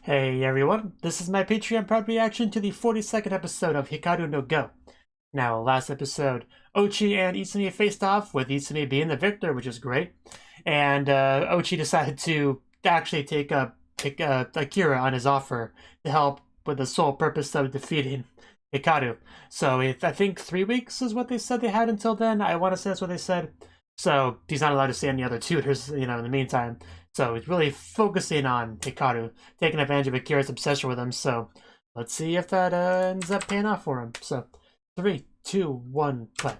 Hey everyone, this is my Patreon proud reaction to the 42nd episode of Hikaru no Go. Now, last episode, Ochi and Itsumi faced off, with Itsumi being the victor, which is great. And Ochi decided to actually take Akira on his offer to help with the sole purpose of defeating Hikaru. So I think 3 weeks is what they said they had until then. I want to say that's what they said. So he's not allowed to see any other tutors, in the meantime. So he's really focusing on Hikaru, taking advantage of Akira's obsession with him. So let's see if that ends up paying off for him. So 3, 2, 1, play.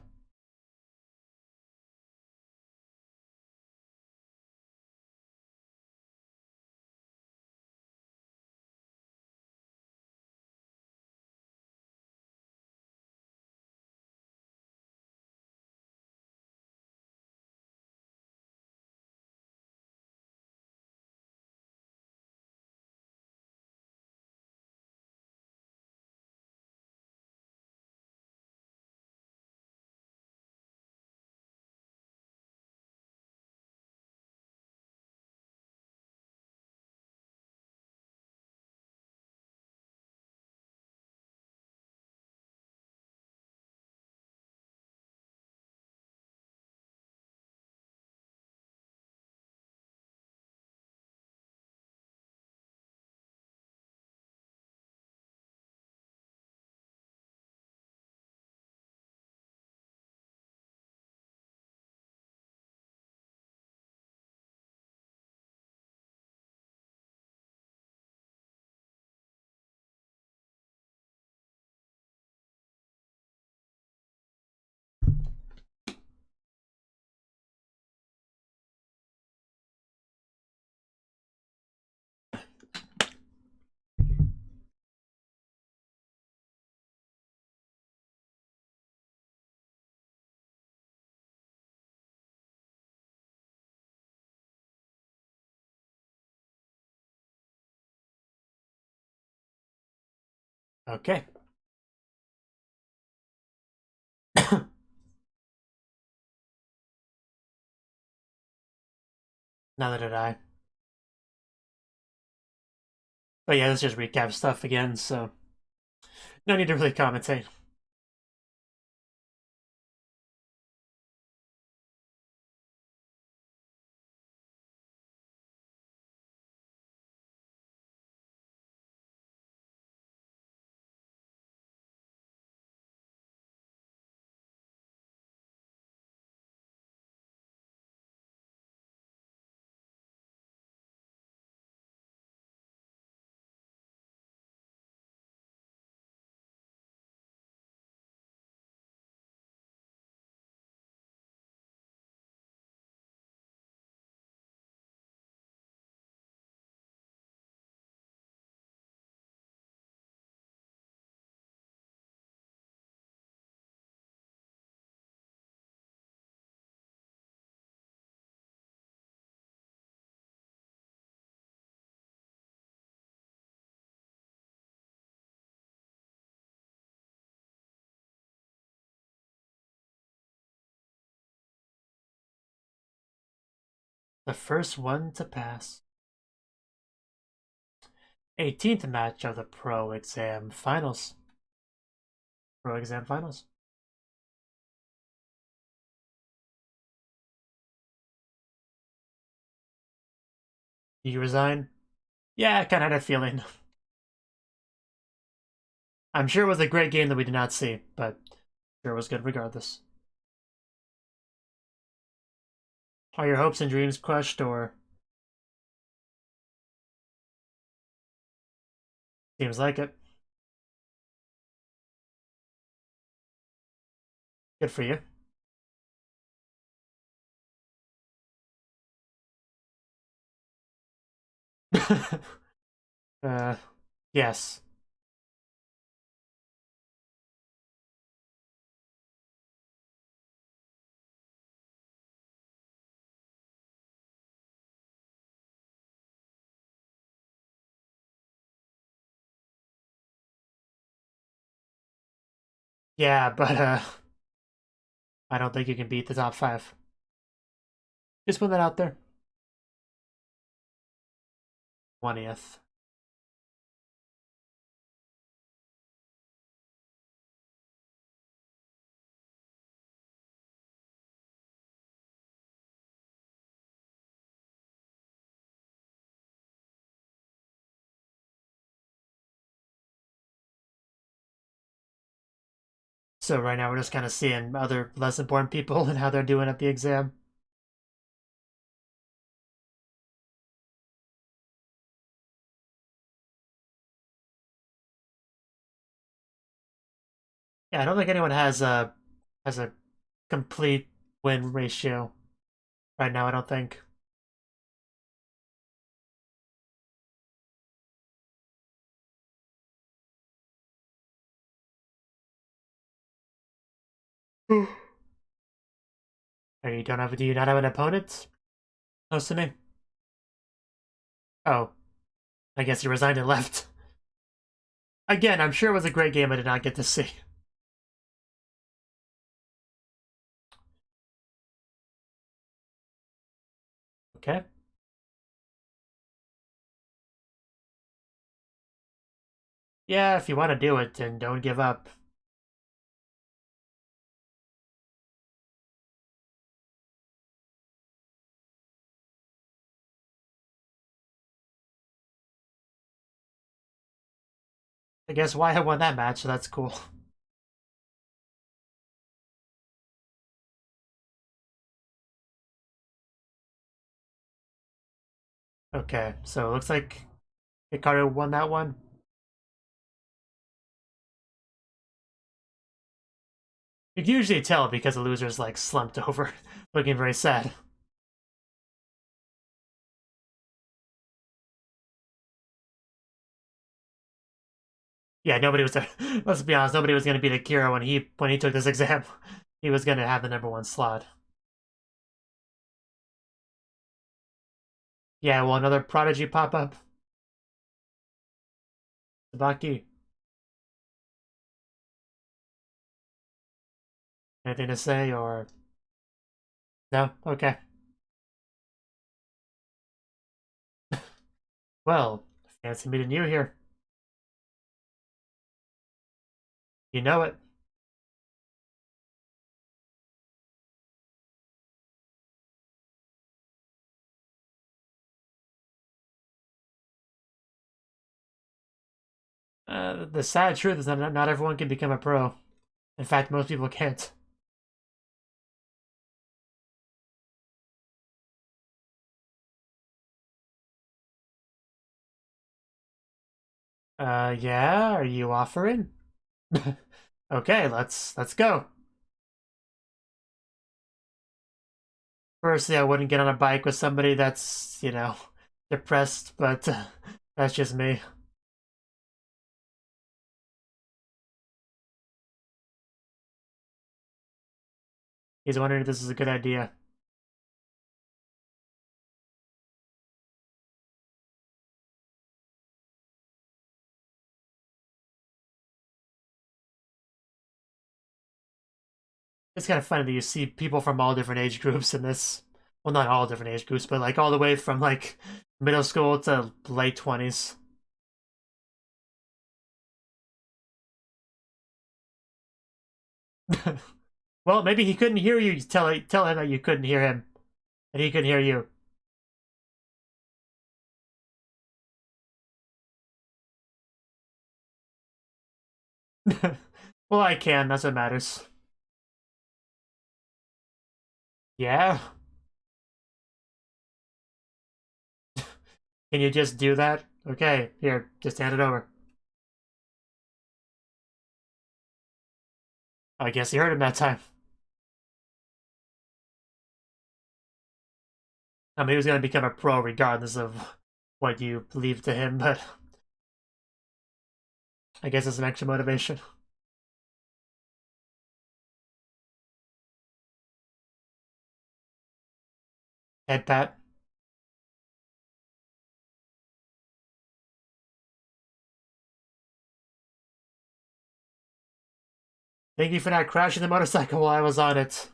Okay. Neither did I. But yeah, let's just recap stuff again, so no need to really commentate. The first one to pass. 18th match of the Pro Exam Finals. Pro Exam Finals. You resign? Yeah, I kind of had a feeling. I'm sure it was a great game that we did not see, but sure it was good regardless. Are your hopes and dreams crushed, or seems like it? Good for you. uh, yes. Yeah, but I don't think you can beat the top 5. Just put that out there. 20th. So right now we're just kind of seeing other less important people and how they're doing at the exam. Yeah, I don't think anyone has a complete win ratio right now. I don't think. Or you don't have? Do you not have an opponent? Close to me. Oh, I guess you resigned and left. Again, I'm sure it was a great game I did not get to see. Okay. Yeah, if you want to do it, then don't give up. I guess why I won that match, so that's cool. Okay, so it looks like Hikaru won that one. You can usually tell because the loser's like slumped over, looking very sad. Yeah, nobody was there. Let's be honest, nobody was gonna beat Akira when he took this exam. He was gonna have the #1 slot. Yeah, will another prodigy pop up? Sabaki. Anything to say or no? Okay. Well, fancy meeting you here. You know it. The sad truth is that not everyone can become a pro. In fact, most people can't. Yeah, are you offering? Okay, let's go. Firstly, I wouldn't get on a bike with somebody that's, depressed, but that's just me. He's wondering if this is a good idea. It's kind of funny that you see people from all different age groups in this. Well, not all different age groups, but like all the way from like middle school to late 20s. Well, maybe he couldn't hear you. Tell him that you couldn't hear him, and he couldn't hear you. Well, I can. That's what matters. Yeah. Can you just do that? Okay, here, just hand it over. I guess you heard him that time. I mean, he was going to become a pro regardless of what you leave to him, but I guess it's an extra motivation. Head pat. Thank you for not crashing the motorcycle while I was on it.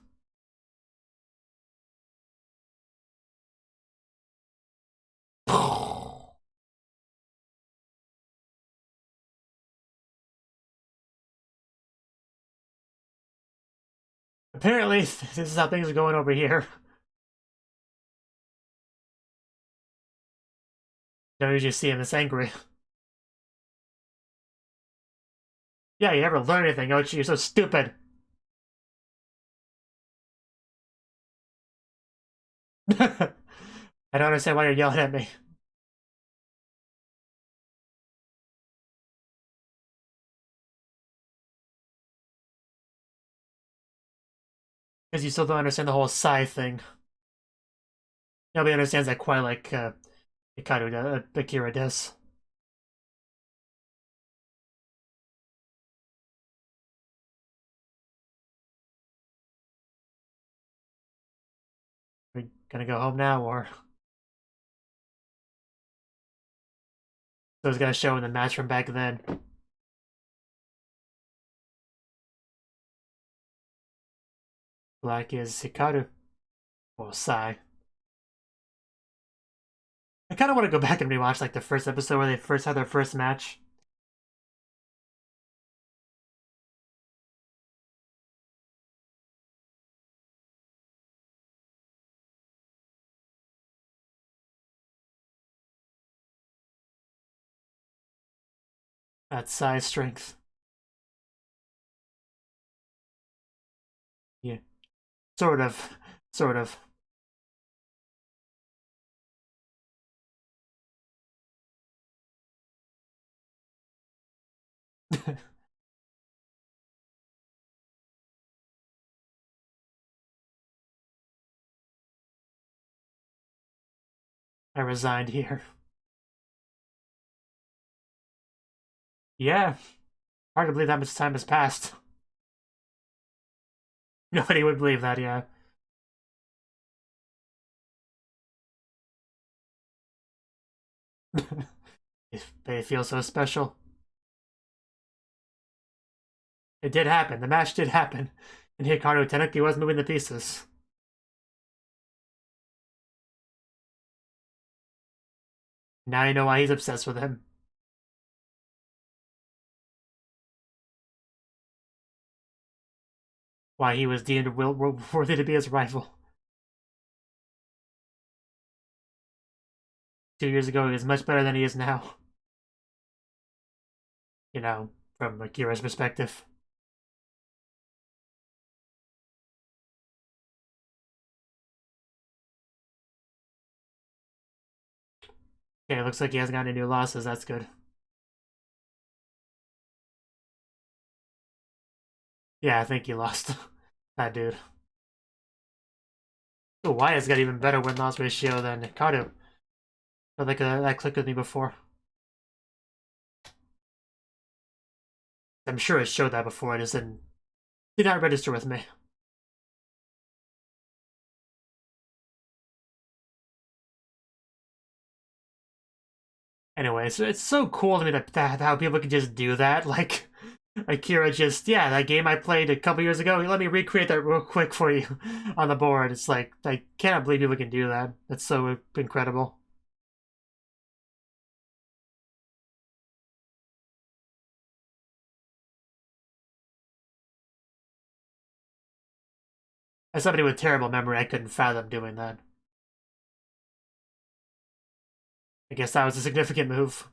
Apparently, this is how things are going over here. Don't usually see him this angry. Yeah, you never learn anything, Ochi. You're so stupid. I don't understand why you're yelling at me. Because you still don't understand the whole Psy thing. Nobody understands that quite like Hikaru does, Akira does. Are we gonna go home now, or so it's gonna show in the match from back then? Black is Hikaru. Or Sai. I kind of want to go back and rewatch like the first episode where they first had their first match. That's Sai's strength. Yeah, sort of, sort of. I resigned here. Yeah, hard to believe that much time has passed. Nobody would believe that, yeah. They feel so special. It did happen. The match did happen. And Hikaru Cnouki was moving the pieces. Now you know why he's obsessed with him. Why he was deemed worthy to be his rival. 2 years ago, he was much better than he is now. You know, from Akira's perspective. Okay, looks like he hasn't got any new losses. That's good. Yeah, I think he lost. That dude. Oh, Wyatt's got even better win-loss ratio than Hikaru. Felt like that clicked with me before. I'm sure it showed that before. It just did not register with me. Anyways, it's so cool to me that how people can just do that. Like Akira just, yeah, that game I played a couple years ago. Let me recreate that real quick for you on the board. It's like I cannot believe people can do that. That's so incredible. As somebody with terrible memory, I couldn't fathom doing that. I guess that was a significant move.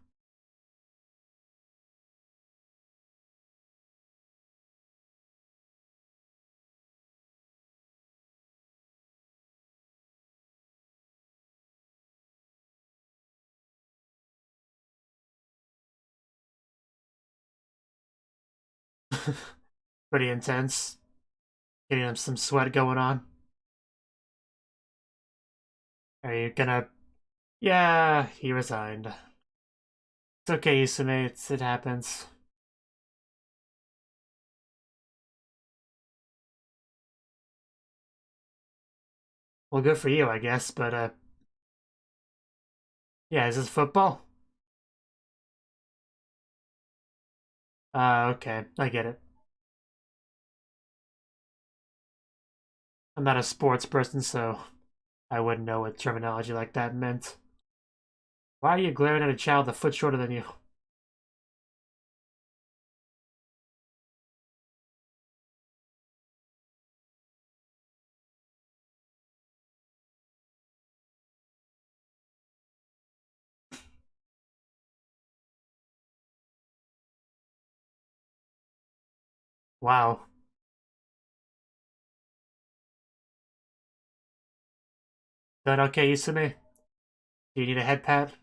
Pretty intense. Getting him some sweat going on. Are you gonna? Yeah, he resigned. It's okay, Yusume. It happens. Well, good for you, I guess. But yeah, is this football? Okay, I get it. I'm not a sports person, so I wouldn't know what terminology like that meant. Why are you glaring at a child a foot shorter than you? Wow. That okay, Isumi? Do you need a head pat?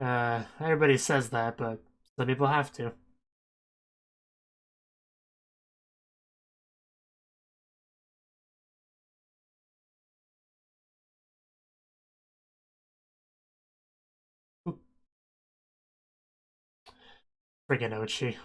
Everybody says that, but some people have to. Friggin' Ochi.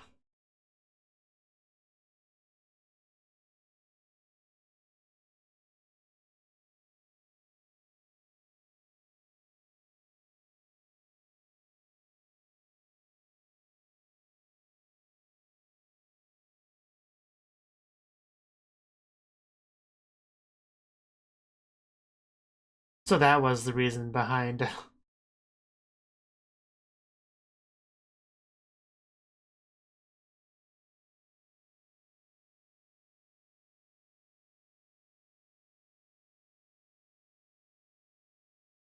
So that was the reason behind.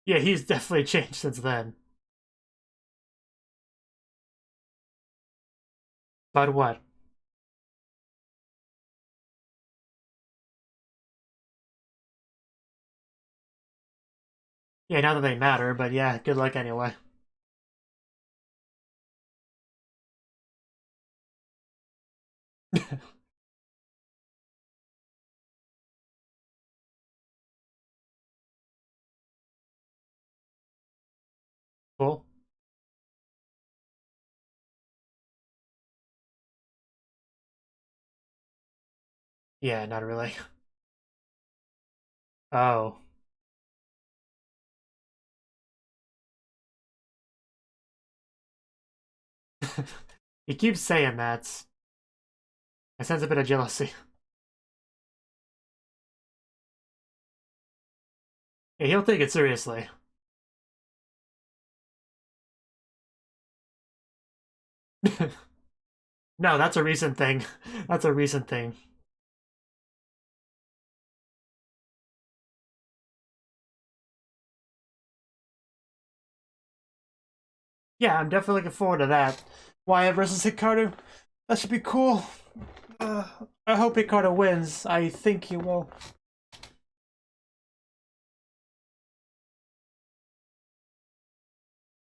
Yeah, he's definitely changed since then. But what? Yeah, not that they matter, but yeah, good luck anyway. Cool. Yeah, not really. Oh. He keeps saying that. I sense a bit of jealousy. Yeah, he'll take it seriously. No, that's a recent thing. That's a recent thing. Yeah, I'm definitely looking forward to that. Wyatt versus Hikaru. That should be cool. Uh, I hope Hikaru wins. I think he will.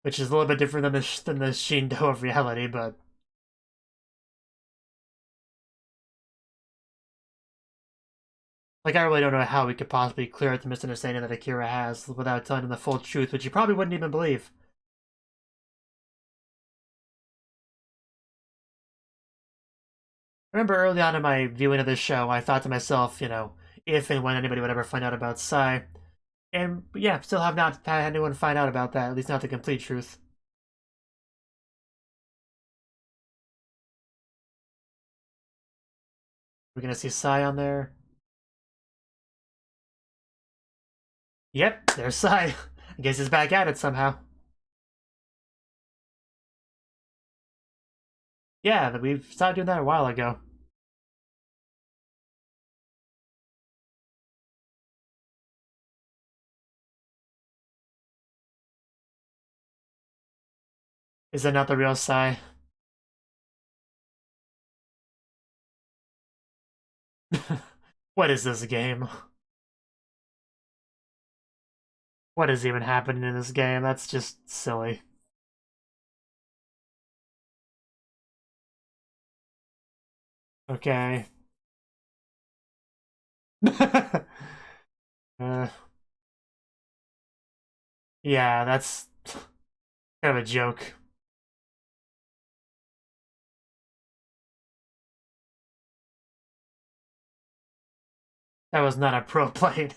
Which is a little bit different than the Shindo of reality, but like I really don't know how we could possibly clear up the misunderstanding that Akira has without telling him the full truth, which he probably wouldn't even believe. I remember early on in my viewing of this show, I thought to myself, if and when anybody would ever find out about Sai. And yeah, still have not had anyone find out about that, at least not the complete truth. We're gonna see Sai on there. Yep, there's Sai. I guess he's back at it somehow. Yeah, we've started doing that a while ago. Is that not the real Sai? What is this game? What is even happening in this game? That's just silly. Okay. uh, yeah, that's kind of a joke. That was not a pro plane.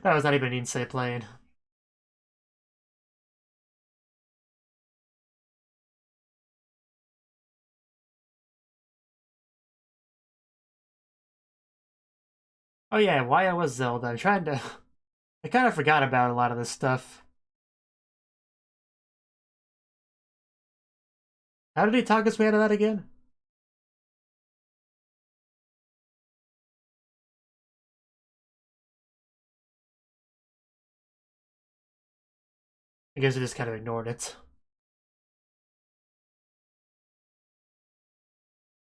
That was not even an insane plane. Oh yeah, why I was Zelda. I'm trying to. I kind of forgot about a lot of this stuff. How did he talk his way out of that again? I guess we just kind of ignored it.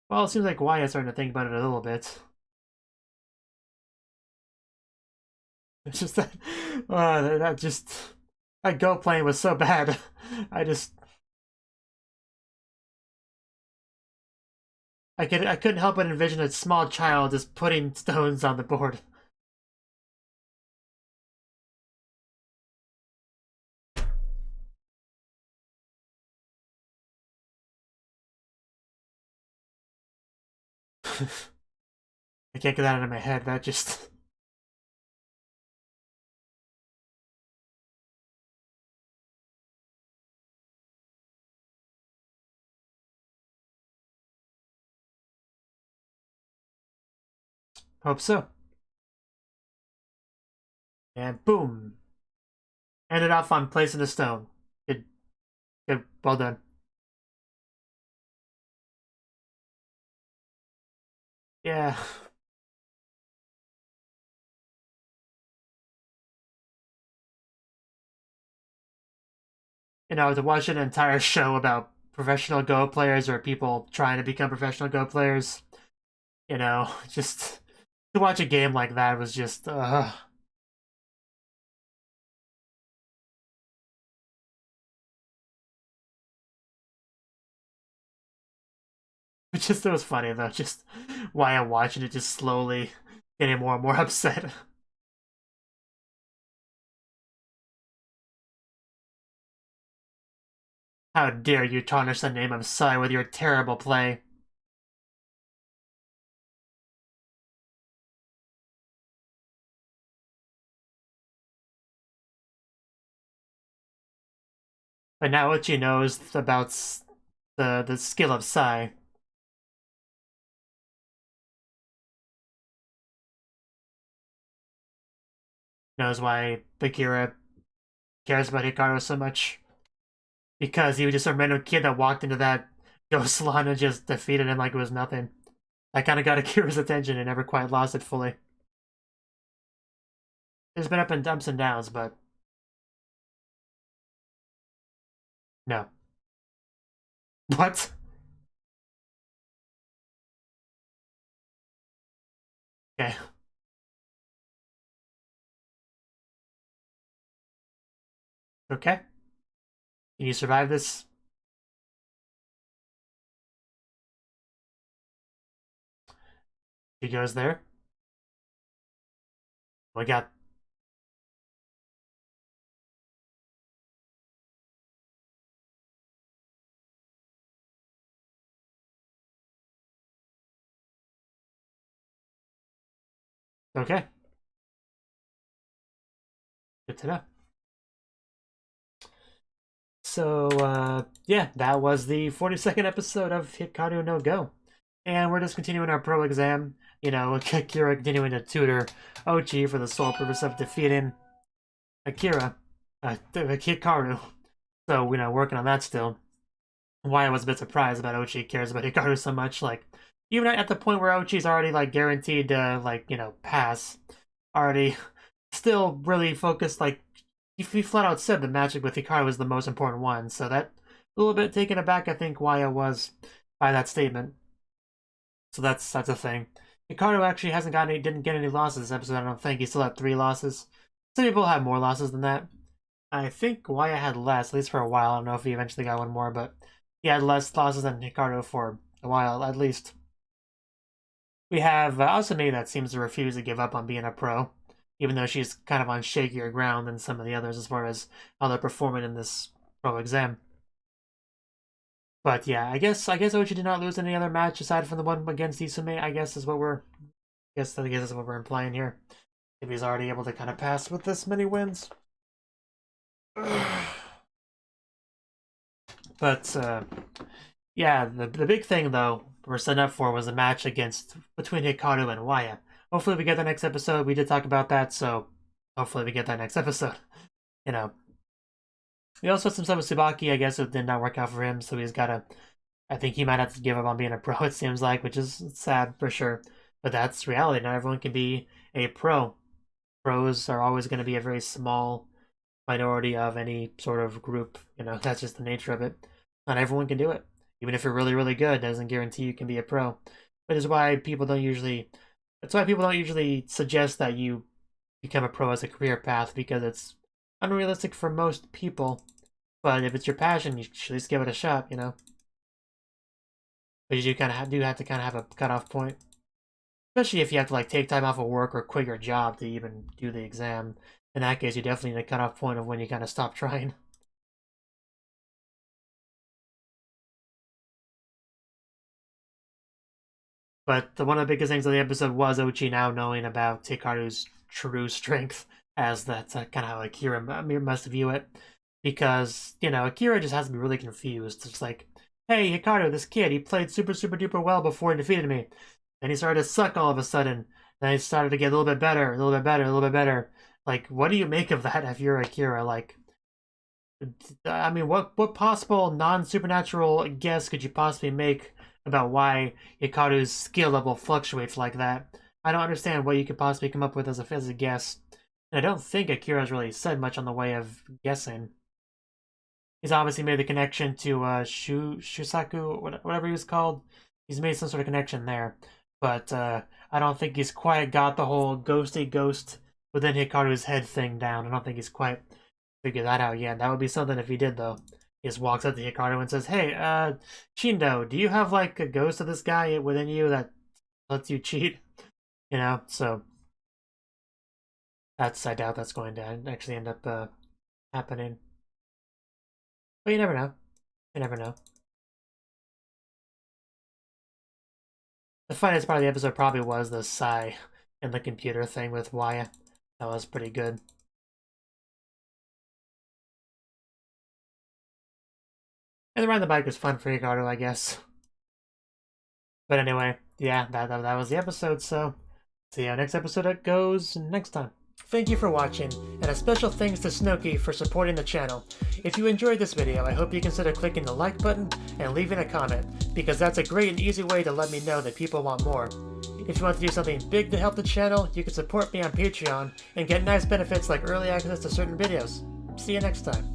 Well, it seems like Wyatt's starting to think about it a little bit. It's just that, that Go playing was so bad. I couldn't help but envision a small child just putting stones on the board. I can't get that out of my head. That just. Hope so. And boom. Ended off on placing the stone. Good. Good. Well done. Yeah. To watch an entire show about professional Go players or people trying to become professional Go players, just to watch a game like that was just, it was funny though, just why I'm watching it just slowly getting more and more upset. How dare you tarnish the name of Sai with your terrible play. But now Uchi knows about the skill of Sai. Knows why Bakira cares about Hikaru so much. Because he was just a random kid that walked into that ghost salon and just defeated him like it was nothing. I kind of got Akira's attention and never quite lost it fully. There's been ups and downs, but no. What? Okay. Okay. Can you survive this? He goes there. We got. Okay. Good to know. So, yeah, that was the 42nd episode of Hikaru no Go. And we're just continuing our pro exam. Akira continuing to tutor Ochi for the sole purpose of defeating Hikaru. So, working on that still. Why I was a bit surprised about Ochi cares about Hikaru so much. Like, even at the point where Ochi's already, like, guaranteed to, pass. Already still really focused, like, he flat out said the matchup with Hikaru was the most important one. So that, a little bit taken aback, I think, why I was by that statement. So that's a thing. Hikaru actually didn't get any losses this episode, I don't think. He still had 3 losses. Some people have more losses than that. I think Waya had less, at least for a while. I don't know if he eventually got one more, but he had less losses than Hikaru for a while, at least. We have Asumi that seems to refuse to give up on being a pro, even though she's kind of on shakier ground than some of the others as far as how they're performing in this pro exam. But yeah, I guess Ochi did not lose any other match aside from the one against Isume. I guess is what we're implying here. If he's already able to kind of pass with this many wins. But yeah, the big thing though we're setting up for was a match between Hikaru and Waya. Hopefully we get the next episode. We did talk about that, so hopefully we get that next episode. We also had some stuff with Tsubaki. I guess it did not work out for him, so I think he might have to give up on being a pro, it seems like, which is sad for sure. But that's reality. Not everyone can be a pro. Pros are always going to be a very small minority of any sort of group. You know, that's just the nature of it. Not everyone can do it. Even if you're really, really good, doesn't guarantee you can be a pro. But it's why people don't usually. That's why people don't usually suggest that you become a pro as a career path, because it's unrealistic for most people. But if it's your passion, you should at least give it a shot, you know. But you do have to kind of have a cutoff point, especially if you have to like take time off of work or quit your job to even do the exam. In that case, you definitely need a cutoff point of when you kind of stop trying. But one of the biggest things of the episode was Ochi now knowing about Hikaru's true strength, as that's kind of how Akira must view it. Because, you know, Akira just has to be really confused. It's like, hey, Hikaru, this kid, he played super, super duper well before he defeated me. And he started to suck all of a sudden. Then he started to get a little bit better, a little bit better, a little bit better. Like, what do you make of that if you're Akira? Like, I mean, what possible non-supernatural guess could you possibly make about why Hikaru's skill level fluctuates like that? I don't understand what you could possibly come up with as a guess. And I don't think Akira's really said much on the way of guessing. He's obviously made the connection to Shusaku, whatever he was called. He's made some sort of connection there. But I don't think he's quite got the whole ghosty ghost within Hikaru's head thing down. I don't think he's quite figured that out yet. That would be something if he did, though. He just walks up to Hikaru and says, hey, Shindo, do you have, like, a ghost of this guy within you that lets you cheat? You know, so I doubt that's going to actually end up happening. But you never know. You never know. The funniest part of the episode probably was the sigh and the computer thing with Waya. That was pretty good. And the ride the bike was fun for Hikaru, I guess. But anyway, yeah, that was the episode, so see how next episode goes next time. Thank you for watching, and a special thanks to Cnouki for supporting the channel. If you enjoyed this video, I hope you consider clicking the like button and leaving a comment, because that's a great and easy way to let me know that people want more. If you want to do something big to help the channel, you can support me on Patreon and get nice benefits like early access to certain videos. See you next time.